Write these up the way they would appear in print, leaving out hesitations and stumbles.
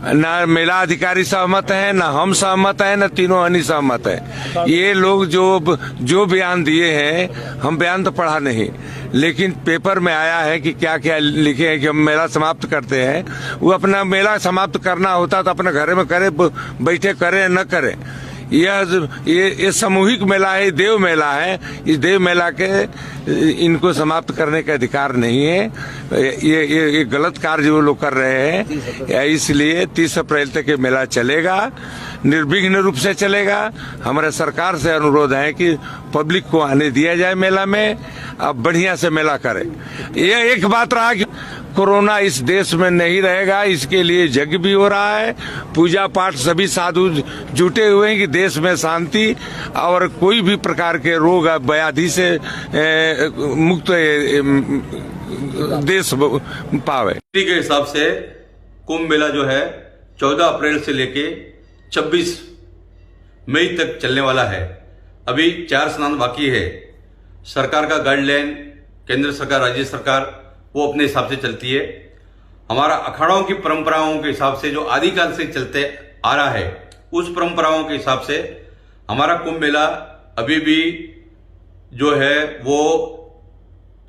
ना मेला अधिकारी सहमत है, ना हम सहमत है, ना तीनों अन्य सहमत है। ये लोग जो बयान दिए हैं, हम बयान तो पढ़ा नहीं, लेकिन पेपर में आया है कि क्या क्या लिखे हैं कि हम मेला समाप्त करते हैं। वो अपना मेला समाप्त करना होता तो अपने घर में करे, बैठे करे न करे। ये सामूहिक मेला है, देव मेला है। इस देव मेला के इनको समाप्त करने का अधिकार नहीं है। ये गलत कार्य वो लोग कर रहे हैं। इसलिए 30 अप्रैल तक ये मेला चलेगा, निर्विघ्न रूप से चलेगा। हमारे सरकार से अनुरोध है कि पब्लिक को आने दिया जाए मेला में, अब बढ़िया से मेला करे। ये एक बात रहा कि कोरोना इस देश में नहीं रहेगा, इसके लिए यज्ञ भी हो रहा है, पूजा पाठ सभी साधु जुटे हुए हैं कि देश में शांति और कोई भी प्रकार के रोग व्याधि से मुक्त देश पावे। के हिसाब से कुंभ मेला जो है 14 अप्रैल से लेके 26 मई तक चलने वाला है। अभी 4 स्नान बाकी है। सरकार का गाइडलाइन, केंद्र सरकार, राज्य सरकार वो अपने हिसाब से चलती है। हमारा अखाड़ों की परंपराओं के हिसाब से जो आदिकाल से चलते आ रहा है, उस परंपराओं के हिसाब से हमारा कुंभ मेला अभी भी जो है वो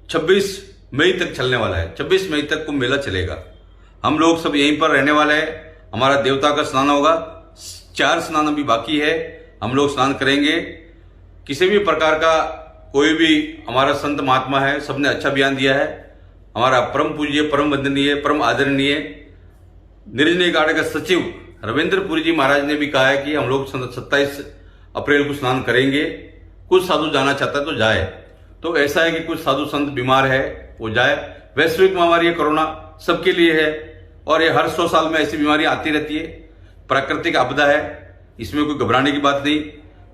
26 मई तक चलने वाला है। 26 मई तक कुंभ मेला चलेगा। हम लोग सब यहीं पर रहने वाले हैं। हमारा देवता का स्नान होगा। 4 स्नान अभी बाकी है, हम लोग स्नान करेंगे। किसी भी प्रकार का कोई भी हमारा संत महात्मा है, सबने अच्छा बयान दिया है। हमारा परम पूज्य, परम वंदनीय, परम आदरणीय निर्जनीय गाड़ का सचिव रविंद्रपुरी जी महाराज ने भी कहा है कि हम लोग 27 अप्रैल को स्नान करेंगे। कुछ साधु जाना चाहता है तो जाए। तो ऐसा है कि कुछ साधु संत बीमार है, वो जाए। वैश्विक महामारी है, कोरोना सबके लिए है और ये हर 100 साल में ऐसी बीमारी आती रहती है। प्राकृतिक आपदा है, इसमें कोई घबराने की बात नहीं।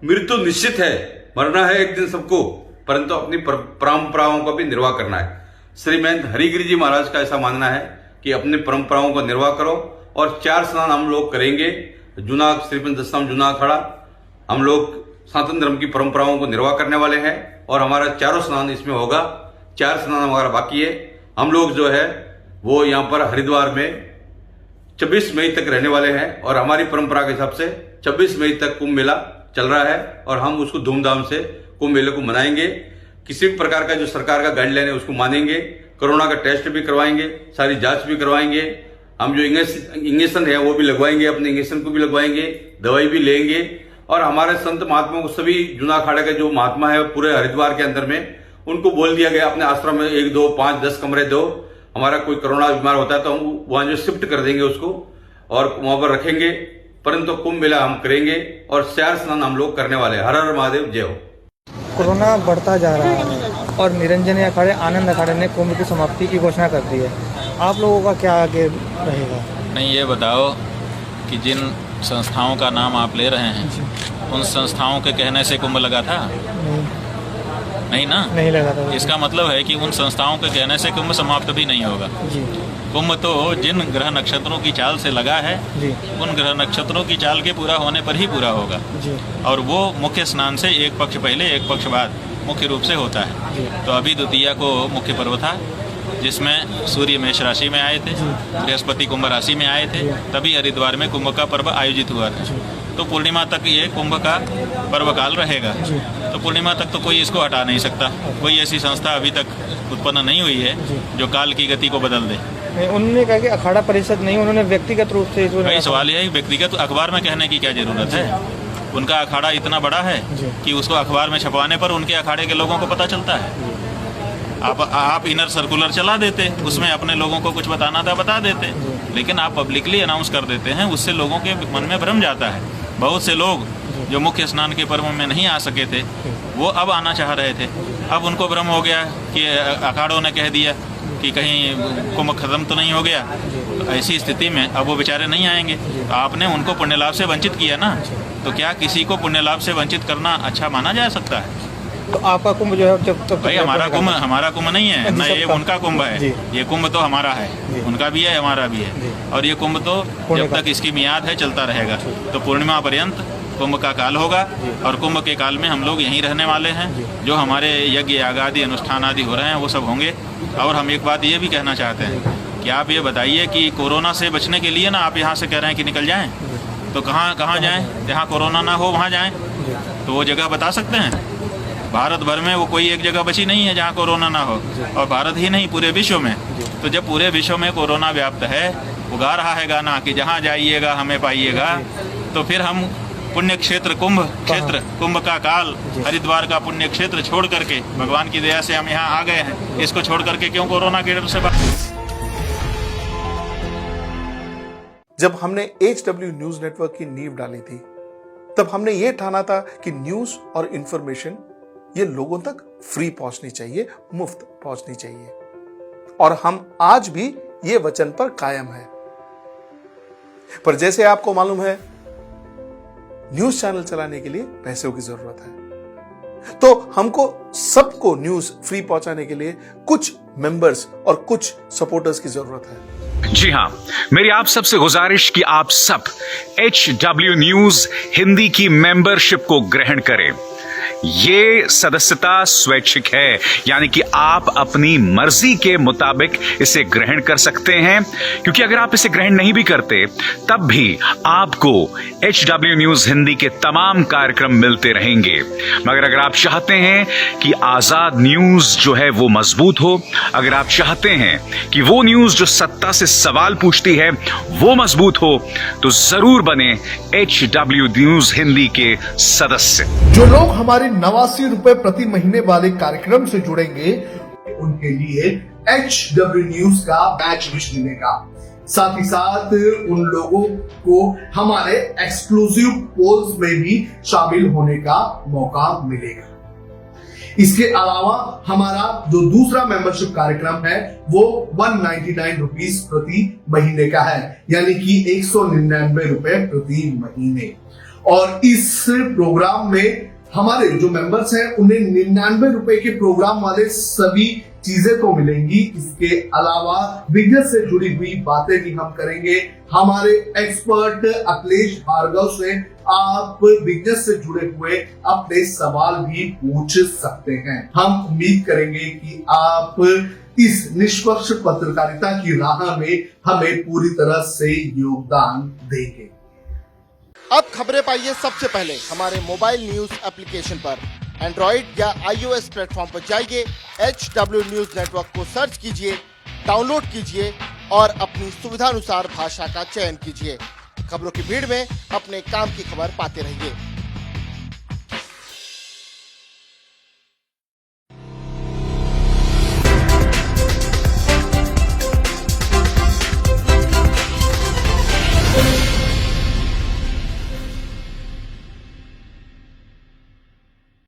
मृत्यु निश्चित है, मरना है एक दिन सबको, परंतु अपनी परंपराओं का भी निर्वाह करना है। श्री महंत हरिगिरी जी महाराज का ऐसा मानना है कि अपनी परंपराओं का निर्वाह करो। और 4 स्नान हम लोग करेंगे। जूना श्रीपंच दशनाम जूना अखाड़ा, हम लोग सनातन धर्म की परंपराओं को निर्वाह करने वाले हैं और हमारा 4 स्नान इसमें होगा। 4 स्नान हमारा बाकी है। हम लोग जो है वो यहाँ पर हरिद्वार में 26 मई तक रहने वाले हैं और हमारी परंपरा के हिसाब से 26 मई तक कुंभ मेला चल रहा है और हम उसको धूमधाम से कुंभ मेले को मनाएंगे। किसी भी प्रकार का जो सरकार का गाइडलाइन है उसको मानेंगे। कोरोना का टेस्ट भी करवाएंगे, सारी जांच भी करवाएंगे। हम जो इंजेक्शन है वो भी लगवाएंगे, अपने इंजेक्शन को भी लगवाएंगे, दवाई भी लेंगे। और हमारे संत महात्माओं को, सभी जूना अखाड़े के जो महात्मा है पूरे हरिद्वार के अंदर में, उनको बोल दिया गया अपने आश्रम में 1, 2, 5, 10 कमरे दो। हमारा कोई कोरोना बीमार होता है तो हम वहां जो शिफ्ट कर देंगे उसको और वहां पर रखेंगे। परंतु कुंभ मेला हम करेंगे और 4 स्नान हम लोग करने वाले हैं। हर हर महादेव, जय हो। कोरोना बढ़ता जा रहा है और निरंजनी अखाड़े, आनंद अखाड़े ने कुंभ की समाप्ति की घोषणा कर दी है। आप लोगों का क्या आगे रहेगा? नहीं, ये बताओ कि जिन संस्थाओं का नाम आप ले रहे हैं, उन संस्थाओं के कहने से कुंभ लगा था? नहीं ना? नहीं लगा था। इसका मतलब है कि उन संस्थाओं के कहने से कुंभ समाप्त भी नहीं होगा। जी। कुंभ तो जिन ग्रह नक्षत्रों की चाल से लगा है, जी, उन ग्रह नक्षत्रों की चाल के पूरा होने पर ही पूरा होगा। जी। और वो मुख्य स्नान से एक पक्ष पहले एक पक्ष बाद मुख्य रूप से होता है। जी। तो अभी द्वितीया को मुख्य पर्व था, जिसमें सूर्य मेष राशि में आए थे, बृहस्पति कुंभ राशि में आए थे, तभी हरिद्वार में कुंभ का पर्व आयोजित हुआ था। तो पूर्णिमा तक ये कुंभ का पर्व काल रहेगा। तो पूर्णिमा तक तो कोई इसको हटा नहीं सकता। कोई ऐसी संस्था अभी तक उत्पन्न नहीं हुई है जो काल की गति को बदल दे। उन्होंने कहा कि अखाड़ा परिषद नहीं, उन्होंने व्यक्तिगत रूप से भाई सवाल यह है, व्यक्तिगत अखबार में कहने की क्या जरूरत है? उनका अखाड़ा इतना बड़ा है कि उसको अखबार में छपवाने पर उनके अखाड़े के लोगों को पता चलता है। आप इनर सर्कुलर चला देते, उसमें अपने लोगों को कुछ बताना था बता देते, लेकिन आप पब्लिकली अनाउंस कर देते हैं, उससे लोगों के मन में भ्रम जाता है। बहुत से लोग जो मुख्य स्नान के पर्व में नहीं आ सके थे, वो अब आना चाह रहे थे। अब उनको भ्रम हो गया कि अखाड़ों ने कह दिया कि कहीं कुंभ खत्म तो नहीं हो गया। तो ऐसी स्थिति में अब वो बेचारे नहीं आएंगे। तो आपने उनको पुण्य लाभ से वंचित किया ना, तो क्या किसी को पुण्य लाभ से वंचित करना अच्छा माना जा सकता है? तो आपका कुंभ जो है जब भाई हमारा कुंभ नहीं है ना, ये उनका कुंभ है। ये कुंभ तो हमारा है, उनका भी है, हमारा भी है। और ये कुंभ तो जब तक इसकी मियाद है चलता रहेगा। तो पूर्णिमा पर्यंत कुंभ का काल होगा और कुंभ के काल में हम लोग यहीं रहने वाले हैं। जो हमारे यज्ञ याग आदि अनुष्ठान आदि हो रहे हैं वो सब होंगे। और हम एक बात ये भी कहना चाहते हैं कि आप ये बताइए कि कोरोना से बचने के लिए ना आप यहाँ से कह रहे हैं कि निकल जाएं, तो कहाँ जाएं? जहाँ कोरोना ना हो वहाँ जाएं। तो वो जगह बता सकते हैं? भारत भर में वो कोई एक जगह बची नहीं है जहाँ कोरोना ना हो, और भारत ही नहीं पूरे विश्व में। तो जब पूरे विश्व में कोरोना व्याप्त है, उगा रहा है गाना कि जहाँ जाइएगा हमें पाइएगा, तो फिर हम पुण्य क्षेत्र कुंभ का काल, हरिद्वार का पुण्य क्षेत्र छोड़ करके, भगवान की दया से हम यहाँ आ गए हैं, इसको छोड़ करके क्यों कोरोना के डर से जब हमने HW न्यूज नेटवर्क की नींव डाली थी, तब हमने यह ठाना था कि न्यूज और इंफॉर्मेशन ये लोगों तक फ्री पहुंचनी चाहिए, मुफ्त पहुंचनी चाहिए, और हम आज भी ये वचन पर कायम हैं। पर जैसे आपको मालूम है, न्यूज चैनल चलाने के लिए पैसों की जरूरत है, तो हमको सबको न्यूज फ्री पहुंचाने के लिए कुछ मेंबर्स और कुछ सपोर्टर्स की जरूरत है। जी हां, मेरी आप सबसे गुजारिश कि आप सब HW न्यूज हिंदी की मेंबरशिप को ग्रहण करें। ये सदस्यता स्वैच्छिक है, यानी कि आप अपनी मर्जी के मुताबिक इसे ग्रहण कर सकते हैं, क्योंकि अगर आप इसे ग्रहण नहीं भी करते तब भी आपको HW न्यूज हिंदी के तमाम कार्यक्रम मिलते रहेंगे। मगर अगर आप चाहते हैं कि आजाद न्यूज जो है वो मजबूत हो, अगर आप चाहते हैं कि वो न्यूज जो सत्ता से सवाल पूछती है वो मजबूत हो, तो जरूर बने HW न्यूज हिंदी के सदस्य। जो लोग हमारे 89 रुपए प्रति महीने वाले कार्यक्रम से जुड़ेंगे, उनके लिए HW न्यूज का बैच विश मिलेगा। साथ ही साथ उन लोगों को हमारे एक्सक्लूसिव पोल्स में भी शामिल होने का मौका मिलेगा। इसके अलावा हमारा जो दूसरा मेंबरशिप कार्यक्रम है वो 199 रुपीज प्रति महीने का है, यानी कि 199 रुपए प्रति महीने। और इस प्रोग्राम में हमारे जो मेंबर्स हैं उन्हें 99 रुपए के प्रोग्राम वाले सभी चीजें तो मिलेंगी। इसके अलावा बिजनेस से जुड़ी हुई बातें भी हम करेंगे। हमारे एक्सपर्ट अखिलेश भार्गव से आप बिजनेस से जुड़े हुए अपने सवाल भी पूछ सकते हैं। हम उम्मीद करेंगे कि आप इस निष्पक्ष पत्रकारिता की राह में हमें पूरी तरह से योगदान देंगे। अब खबरें पाइए सबसे पहले हमारे मोबाइल न्यूज एप्लीकेशन पर। एंड्रॉइड या iOS प्लेटफॉर्म पर जाइए, HW न्यूज नेटवर्क को सर्च कीजिए, डाउनलोड कीजिए और अपनी सुविधानुसार भाषा का चयन कीजिए। खबरों की भीड़ में अपने काम की खबर पाते रहिए।